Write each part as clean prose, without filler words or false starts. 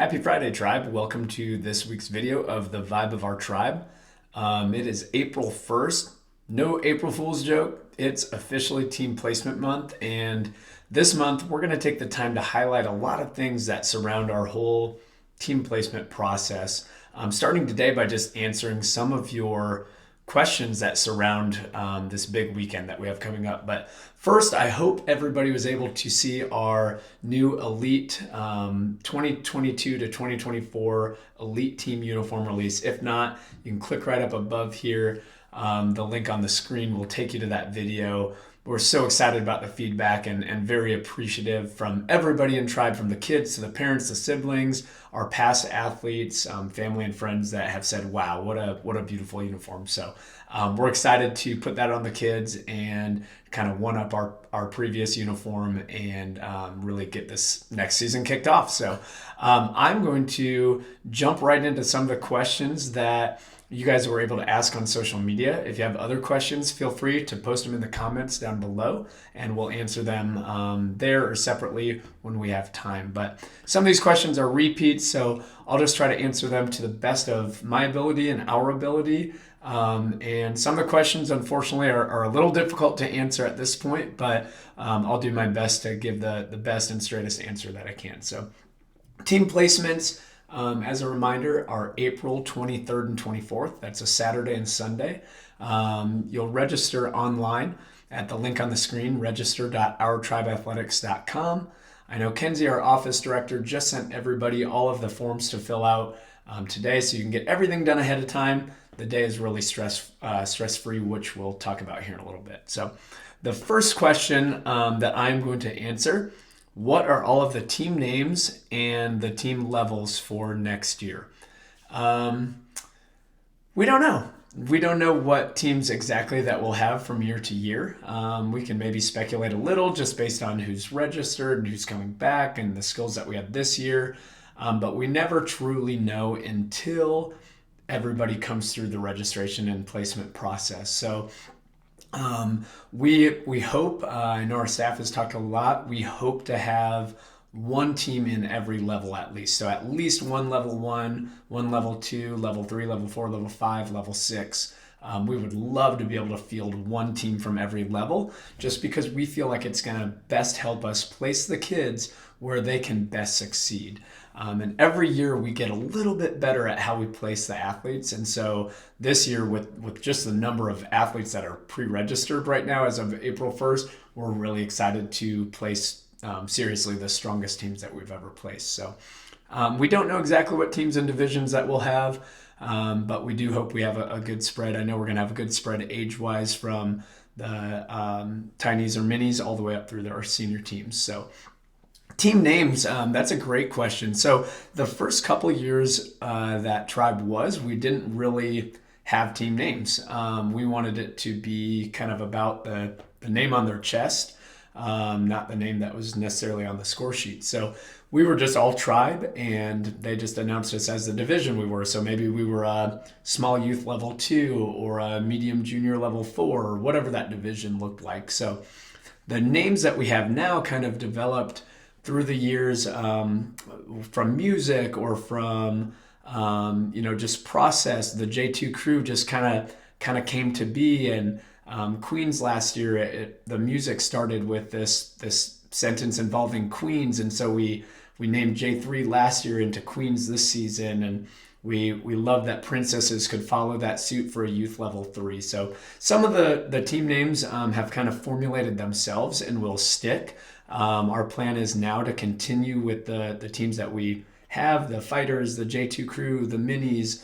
Happy Friday, Tribe. Welcome to this week's video of the Vibe of Our Tribe. It is April 1st. No April Fool's joke. It's officially Team Placement Month. And this month, we're going to take the time to highlight a lot of things that surround our whole team placement process. Starting today by just answering some of your questions that surround this big weekend that we have coming up. But first, I hope everybody was able to see our new Elite 2022 to 2024 Elite Team uniform release. If not, you can click right up above here. The link on the screen will take you to that video. We're so excited about the feedback and very appreciative from everybody in Tribe, from the kids to the parents, the siblings, our past athletes, family and friends that have said, wow, what a beautiful uniform. So we're excited to put that on the kids and kind of one up our previous uniform and really get this next season kicked off. So I'm going to jump right into some of the questions that you guys were able to ask on social media. If you have other questions, feel free to post them in the comments down below and we'll answer them there or separately when we have time. But some of these questions are repeats, so I'll just try to answer them to the best of my ability and our ability. And some of the questions, unfortunately, are a little difficult to answer at this point, but I'll do my best to give the best and straightest answer that I can. So team placements, as a reminder, are April 23rd and 24th. That's a Saturday and Sunday. You'll register online at the link on the screen, register.ourtribeathletics.com. I know Kenzie, our office director, just sent everybody all of the forms to fill out today, so you can get everything done ahead of time. The day is really stress-free, which we'll talk about here in a little bit. So the first question that I'm going to answer: what are all of the team names and the team levels for next year? We don't know. We don't know what teams exactly that we'll have from year to year. We can maybe speculate a little just based on who's registered and who's coming back and the skills that we have this year. But we never truly know until everybody comes through the registration and placement process. So we hope, I know our staff has talked a lot, we hope to have one team in every level at least. So at least one level 1, one level 2, level 3, level 4, level 5, level 6. We would love to be able to field one team from every level, just because we feel like it's going to best help us place the kids where they can best succeed. And every year we get a little bit better at how we place the athletes. And so this year, with just the number of athletes that are pre-registered right now as of April 1st, we're really excited to place seriously the strongest teams that we've ever placed. So we don't know exactly what teams and divisions that we'll have, but we do hope we have a good spread. I know we're going to have a good spread age-wise from the tinies or minis all the way up through our senior teams. So team names, that's a great question. So the first couple of years that Tribe we didn't really have team names. We wanted it to be kind of about the name on their chest, not the name that was necessarily on the score sheet. So we were just all Tribe, and they just announced us as the division we were. So maybe we were a small youth level 2 or a medium junior level 4, or whatever that division looked like. So the names that we have now kind of developed through the years from music or from just process. The J2 crew just kind of came to be, and Queens last year, the music started with this sentence involving Queens, and so we named J3 last year into Queens this season, and we love that princesses could follow that suit for a youth level 3. So some of the team names have kind of formulated themselves and will stick. Our plan is now to continue with the teams that we have, the fighters, the J2 crew, the minis,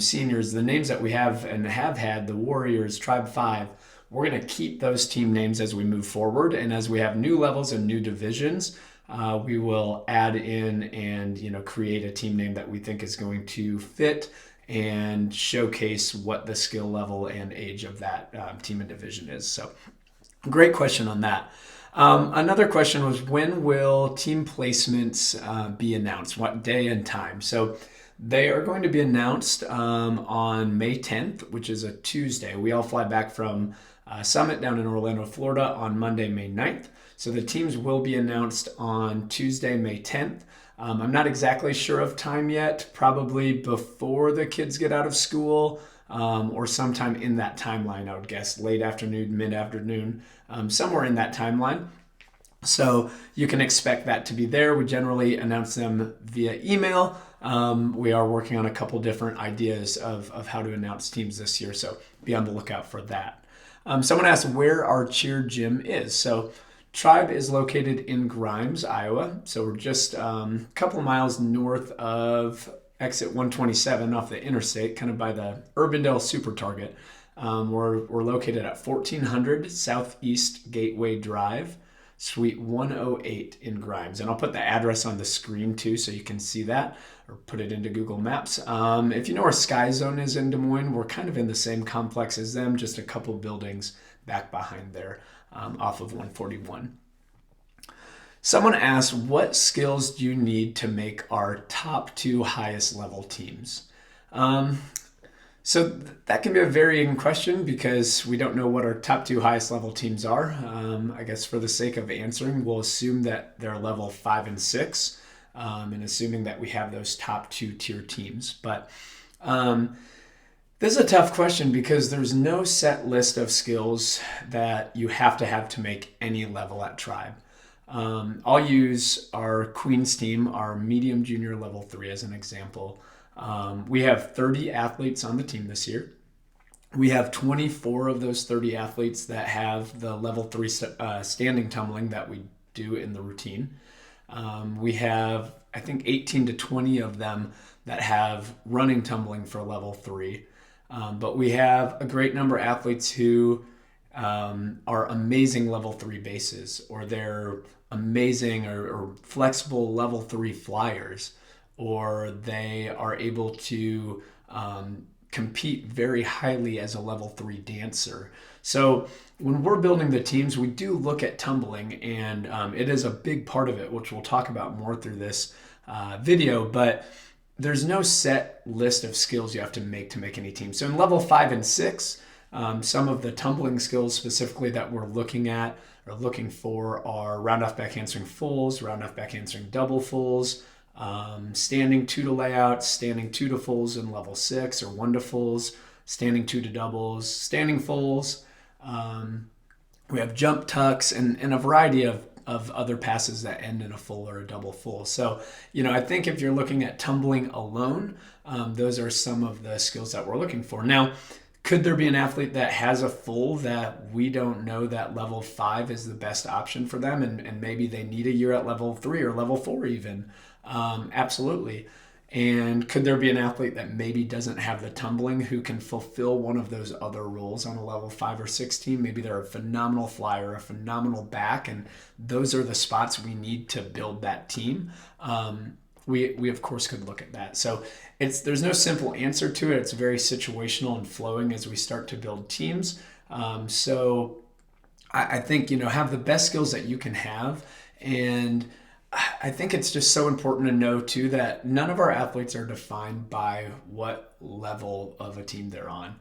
seniors, the names that we have and have had, the Warriors, Tribe 5. We're going to keep those team names as we move forward. And as we have new levels and new divisions, we will add in and create a team name that we think is going to fit and showcase what the skill level and age of that team and division is. So great question on that. Another question was, when will team placements be announced? What day and time? So they are going to be announced on May 10th, which is a Tuesday. We all fly back from Summit down in Orlando, Florida on Monday, May 9th. So the teams will be announced on Tuesday, May 10th. I'm not exactly sure of time yet, probably before the kids get out of school, or sometime in that timeline, I would guess, late afternoon, mid afternoon, somewhere in that timeline. So you can expect that to be there. We generally announce them via email. We are working on a couple different ideas of how to announce teams this year, so be on the lookout for that. Someone asked where our cheer gym is. So Tribe is located in Grimes, Iowa. So we're just a couple of miles north of exit 127 off the interstate, kind of by the Urbandale Super Target. We're located at 1400 Southeast Gateway Drive, Suite 108 in Grimes. And I'll put the address on the screen too so you can see that, or put it into Google Maps. If you know where Sky Zone is in Des Moines, we're kind of in the same complex as them, just a couple buildings back behind there, off of 141. Someone asked, what skills do you need to make our top 2 highest level teams? So that can be a varying question because we don't know what our top 2 highest level teams are. I guess for the sake of answering, we'll assume that they're level 5 and 6, and assuming that we have those top 2 tier teams. But this is a tough question because there's no set list of skills that you have to make any level at Tribe. I'll use our Queens team, our medium junior level 3 as an example. We have 30 athletes on the team this year. We have 24 of those 30 athletes that have the level 3 standing tumbling that we do in the routine. We have, I think, 18 to 20 of them that have running tumbling for level 3. But we have a great number of athletes who are amazing level 3 bases, or they're amazing or flexible level 3 flyers, or they are able to compete very highly as a level 3 dancer. So when we're building the teams, we do look at tumbling, and it is a big part of it, which we'll talk about more through this video, but there's no set list of skills you have to make any team. So in level 5 and 6, some of the tumbling skills specifically that we're looking at or looking for are round off back handspring fulls, round off back handspring double fulls, standing 2 to layouts, standing 2 to fulls in level 6 or 1 to fulls, standing 2 to doubles, standing fulls. We have jump tucks and a variety of other passes that end in a full or a double full. So, I think if you're looking at tumbling alone, those are some of the skills that we're looking for. Now, could there be an athlete that has a full that we don't know that level 5 is the best option for them, and maybe they need a year at level 3 or level 4 even? Absolutely. And could there be an athlete that maybe doesn't have the tumbling who can fulfill one of those other roles on a level 5 or 6 team? Maybe they're a phenomenal flyer, a phenomenal back, and those are the spots we need to build that team. We of course could look at that. So there's no simple answer to it. It's very situational and flowing as we start to build teams. So I think, have the best skills that you can have. And I think it's just so important to know too that none of our athletes are defined by what level of a team they're on.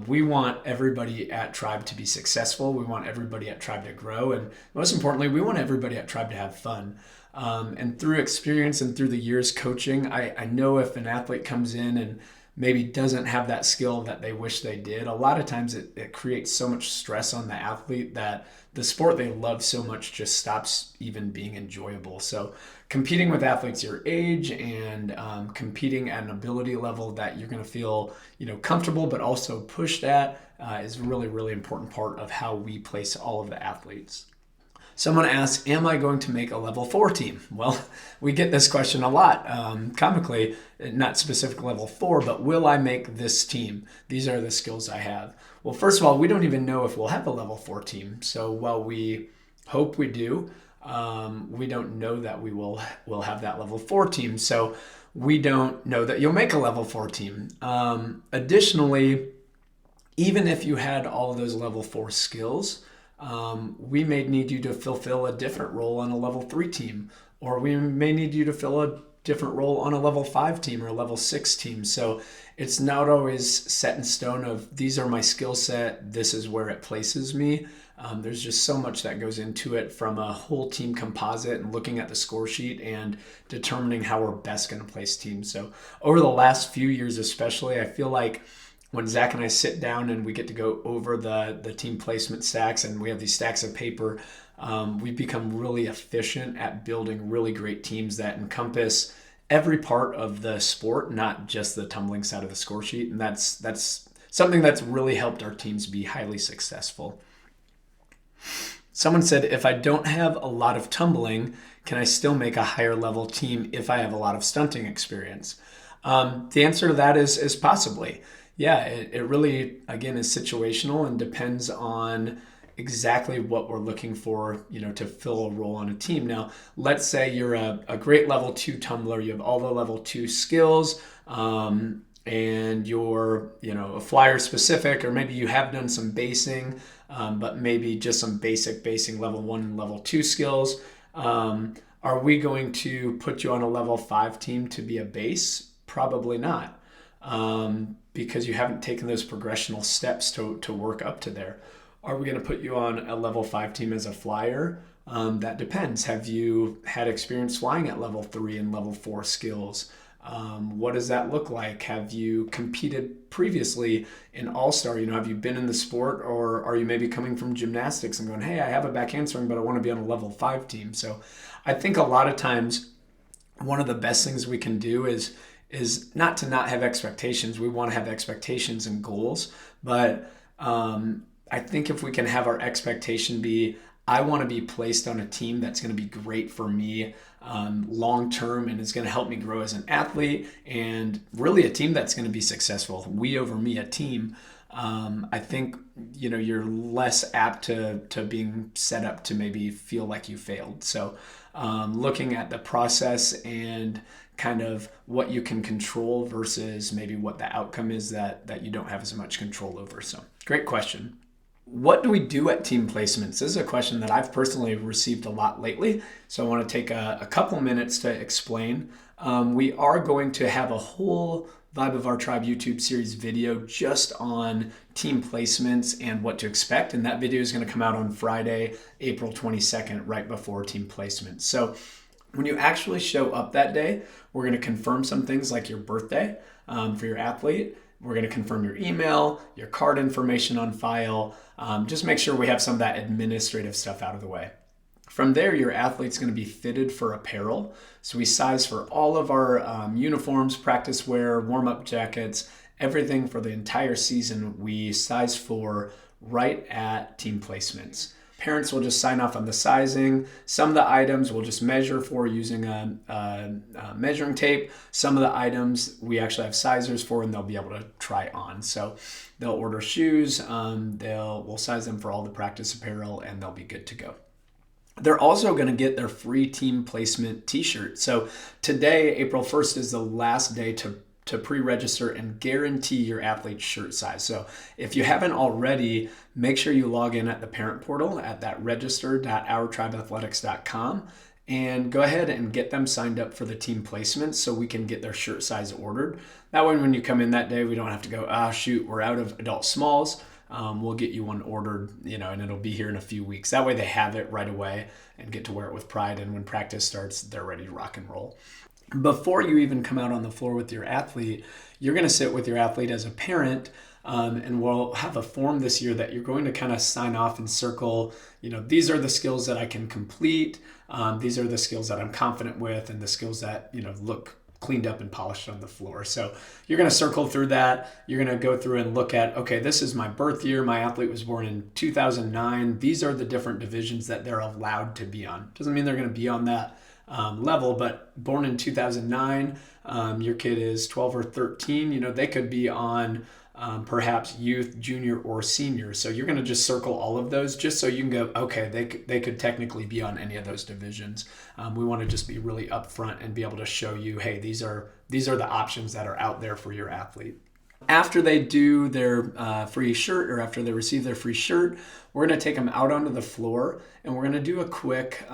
We want everybody at Tribe to be successful. We want everybody at Tribe to grow. And most importantly, we want everybody at Tribe to have fun. And through experience and through the years coaching, I know if an athlete comes in and maybe doesn't have that skill that they wish they did, a lot of times it creates so much stress on the athlete that the sport they love so much just stops even being enjoyable. So competing with athletes your age and competing at an ability level that you're going to feel comfortable but also pushed at is really, really important part of how we place all of the athletes. Someone asks, am I going to make a level 4 team? Well, we get this question a lot, comically, not specific level 4, but will I make this team? These are the skills I have. Well, first of all, we don't even know if we'll have a level 4 team. So while we hope we do, we don't know that we'll have that level 4 team. So we don't know that you'll make a level 4 team. Additionally, even if you had all of those level 4 skills, we may need you to fulfill a different role on a level 3 team, or we may need you to fill a different role on a level 5 team or a level 6 team. So it's not always set in stone of these are my skill set, this is where it places me. There's just so much that goes into it, from a whole team composite and looking at the score sheet and determining how we're best going to place teams. So over the last few years especially, I feel like when Zach and I sit down and we get to go over the team placement stacks, and we have these stacks of paper, we've become really efficient at building really great teams that encompass every part of the sport, not just the tumbling side of the score sheet. And that's something that's really helped our teams be highly successful. Someone said, if I don't have a lot of tumbling, can I still make a higher level team if I have a lot of stunting experience? The answer to that is possibly. Yeah, it really, again, is situational and depends on exactly what we're looking for, to fill a role on a team. Now, let's say you're a great level 2 tumbler, you have all the level 2 skills, and you're, a flyer specific, or maybe you have done some basing, but maybe just some basic basing level 1 and level 2 skills. Are we going to put you on a level 5 team to be a base? Probably not, because you haven't taken those progressional steps to work up to there. Are we going to put you on a level 5 team as a flyer? That depends. Have you had experience flying at level 3 and level 4 skills? What does that look like? Have you competed previously in All-Star? Have you been in the sport, or are you maybe coming from gymnastics and going, hey, I have a back handspring, but I want to be on a level 5 team? So I think a lot of times one of the best things we can do is not to not have expectations. We want to have expectations and goals, but I think if we can have our expectation be, I want to be placed on a team that's going to be great for me long term, and is going to help me grow as an athlete, and really a team that's going to be successful. We over me, a team. I think you're less apt to being set up to maybe feel like you failed. So looking at the process and kind of what you can control versus maybe what the outcome is that you don't have as much control over. So great question. What do we do at team placements? This is a question that I've personally received a lot lately, so I want to take a couple minutes to explain. We are going to have a whole Vibe of Our Tribe YouTube series video just on team placements and what to expect, and that video is going to come out on Friday, April 22nd, right before team placement. So when you actually show up that day, we're going to confirm some things like your birthday for your athlete. We're going to confirm your email, your card information on file. Just make sure we have some of that administrative stuff out of the way. From there, your athlete's going to be fitted for apparel. So we size for all of our uniforms, practice wear, warm-up jackets, everything for the entire season. We size for right at team placements. Parents will just sign off on the sizing. Some of the items we'll just measure for using a measuring tape. Some of the items we actually have sizers for, and they'll be able to try on. So they'll order shoes. We'll size them for all the practice apparel, and they'll be good to go. They're also going to get their free team placement t-shirt. So today, April 1st, is the last day to pre-register and guarantee your athlete's shirt size. So if you haven't already, make sure you log in at the parent portal at that register.ourtribeathletics.com and go ahead and get them signed up for the team placements so we can get their shirt size ordered. That way, when you come in that day, we don't have to go, shoot, we're out of adult smalls. We'll get you one ordered, and it'll be here in a few weeks. That way they have it right away and get to wear it with pride. And when practice starts, they're ready to rock and roll. Before you even come out on the floor with your athlete, you're going to sit with your athlete as a parent, and we'll have a form this year that you're going to kind of sign off and circle, these are the skills that I can complete. These are the skills that I'm confident with, and the skills that, look cleaned up and polished on the floor. So you're going to circle through that. You're going to go through and look at, okay, this is my birth year. My athlete was born in 2009. These are the different divisions that they're allowed to be on. Doesn't mean they're going to be on that level, but born in 2009, your kid is 12 or 13, they could be on perhaps youth, junior, or senior. So you're going to just circle all of those just so you can go, okay, they could technically be on any of those divisions. We want to just be really upfront and be able to show you, hey, these are the options that are out there for your athlete. After they do their free shirt, or after they receive their free shirt, we're going to take them out onto the floor and we're going to do a quick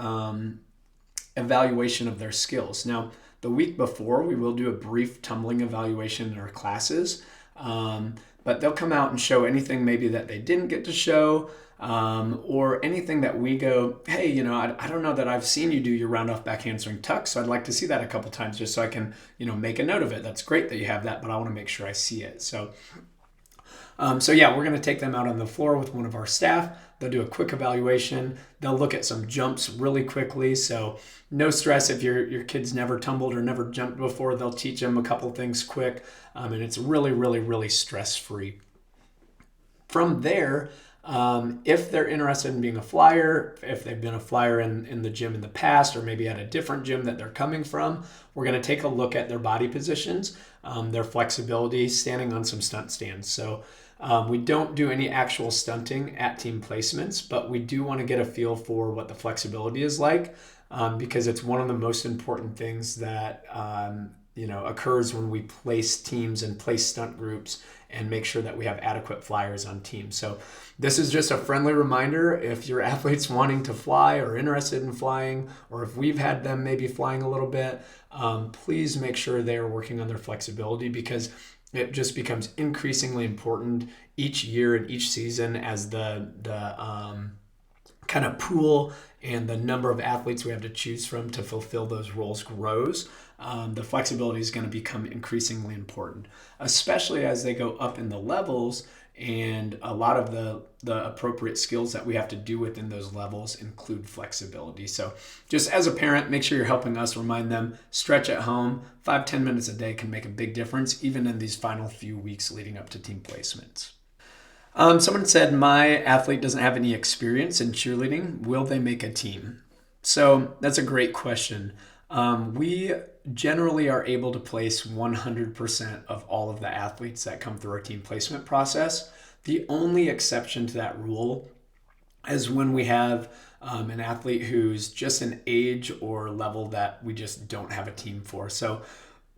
evaluation of their skills. Now, the week before, we will do a brief tumbling evaluation in our classes, but they'll come out and show anything maybe that they didn't get to show. or anything that we go, hey, I don't know that I've seen you do your round off back handspring tuck, so I'd like to see that a couple times just so I can, make a note of it. That's great that you have that, but I want to make sure I see it. So yeah, we're going to take them out on the floor with one of our staff. They'll do a quick evaluation. They'll look at some jumps really quickly. So no stress if your kid's never tumbled or never jumped before. They'll teach them a couple things quick, and it's really, really, really stress-free. From there, if they're interested in being a flyer, if they've been a flyer in the gym in the past, or maybe at a different gym that they're coming from, we're going to take a look at their body positions, their flexibility, standing on some stunt stands. So we don't do any actual stunting at team placements, but we do want to get a feel for what the flexibility is like, because it's one of the most important things that occurs when we place teams and place stunt groups and make sure that we have adequate flyers on teams. So this is just a friendly reminder. If your athlete's wanting to fly or interested in flying, or if we've had them maybe flying a little bit, please make sure they are working on their flexibility, because it just becomes increasingly important each year and each season as the kind of pool and the number of athletes we have to choose from to fulfill those roles grows. The flexibility is going to become increasingly important, especially as they go up in the levels, and a lot of the appropriate skills that we have to do within those levels include flexibility. So just as a parent, make sure you're helping us remind them, stretch at home. 5-10 minutes a day can make a big difference, even in these final few weeks leading up to team placements. Someone said, my athlete doesn't have any experience in cheerleading. Will they make a team? So that's a great question. We generally are able to place 100% of all of the athletes that come through our team placement process. The only exception to that rule is when we have an athlete who's just an age or level that we just don't have a team for. So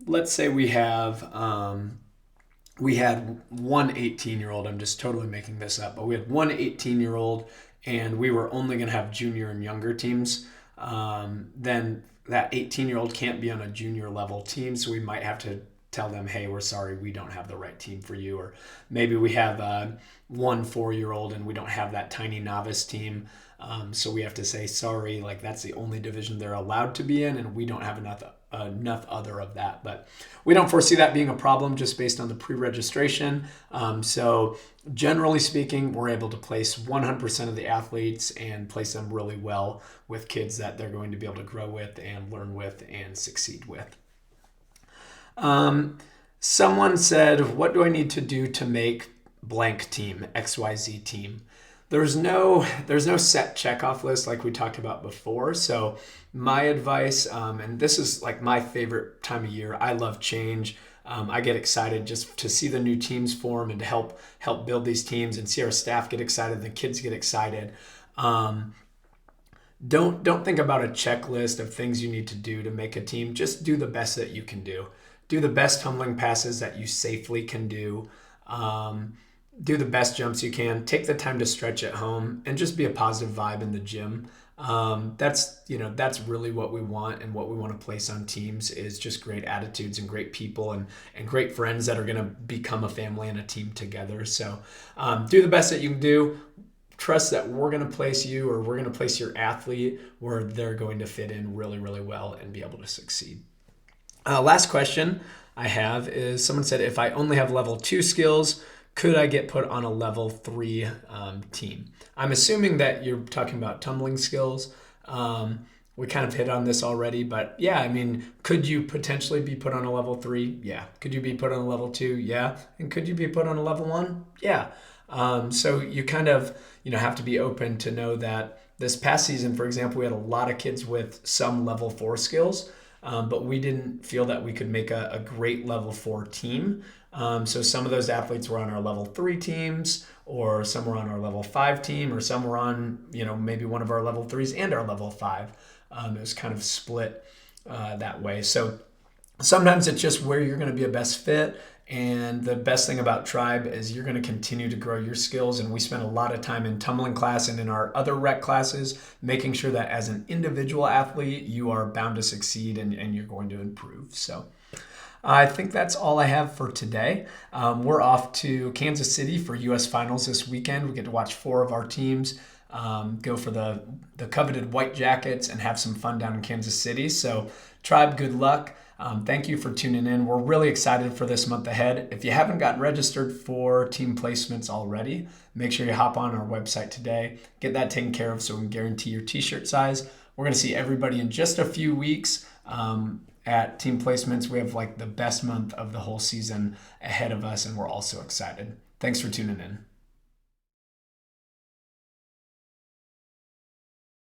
let's say we had one 18-year-old, I'm just totally making this up, but we had one 18-year-old and we were only going to have junior and younger teams. Then that 18-year-old can't be on a junior level team, so we might have to tell them, hey, we're sorry, we don't have the right team for you. Or maybe we have one 4-year-old and we don't have that tiny novice team, so we have to say, sorry, like that's the only division they're allowed to be in, and we don't have enough other of that. But we don't foresee that being a problem just based on the pre-registration. So generally speaking, we're able to place 100% of the athletes and place them really well with kids that they're going to be able to grow with and learn with and succeed with. Someone said, what do I need to do to make blank team, XYZ team? There's no set checkoff list like we talked about before. So my advice, and this is like my favorite time of year, I love change. I get excited just to see the new teams form and to help build these teams and see our staff get excited, the kids get excited. Don't think about a checklist of things you need to do to make a team. Just do the best that you can do. Do the best tumbling passes that you safely can do. Do the best jumps you can. Take the time to stretch at home and just be a positive vibe in the gym. That's really what we want, and what we want to place on teams is just great attitudes and great people and great friends that are going to become a family and a team together. So do the best that you can do. Trust that we're going to place you, or we're going to place your athlete where they're going to fit in really, really well and be able to succeed. Last question I have is, someone said, if I only have level 2 skills, could I get put on a level 3 team? I'm assuming that you're talking about tumbling skills. We kind of hit on this already, but yeah, I mean, could you potentially be put on a level 3? Yeah. Could you be put on a level 2? Yeah. And could you be put on a level 1? Yeah. So you kind of, have to be open to know that this past season, for example, we had a lot of kids with some level 4 skills, but we didn't feel that we could make a great level 4 team. So some of those athletes were on our level 3 teams, or some were on our level 5 team, or some were on, maybe one of our level 3s and our level 5. It was kind of split that way. So sometimes it's just where you're going to be a best fit. And the best thing about Tribe is you're going to continue to grow your skills. And we spend a lot of time in tumbling class and in our other rec classes, making sure that as an individual athlete, you are bound to succeed and you're going to improve. So I think that's all I have for today. We're off to Kansas City for U.S. Finals this weekend. We get to watch four of our teams go for the coveted White Jackets and have some fun down in Kansas City. So, Tribe, good luck. Thank you for tuning in. We're really excited for this month ahead. If you haven't gotten registered for team placements already, make sure you hop on our website today. Get that taken care of so we can guarantee your t-shirt size. We're going to see everybody in just a few weeks at team placements. We have like the best month of the whole season ahead of us, and we're all so excited. Thanks for tuning in.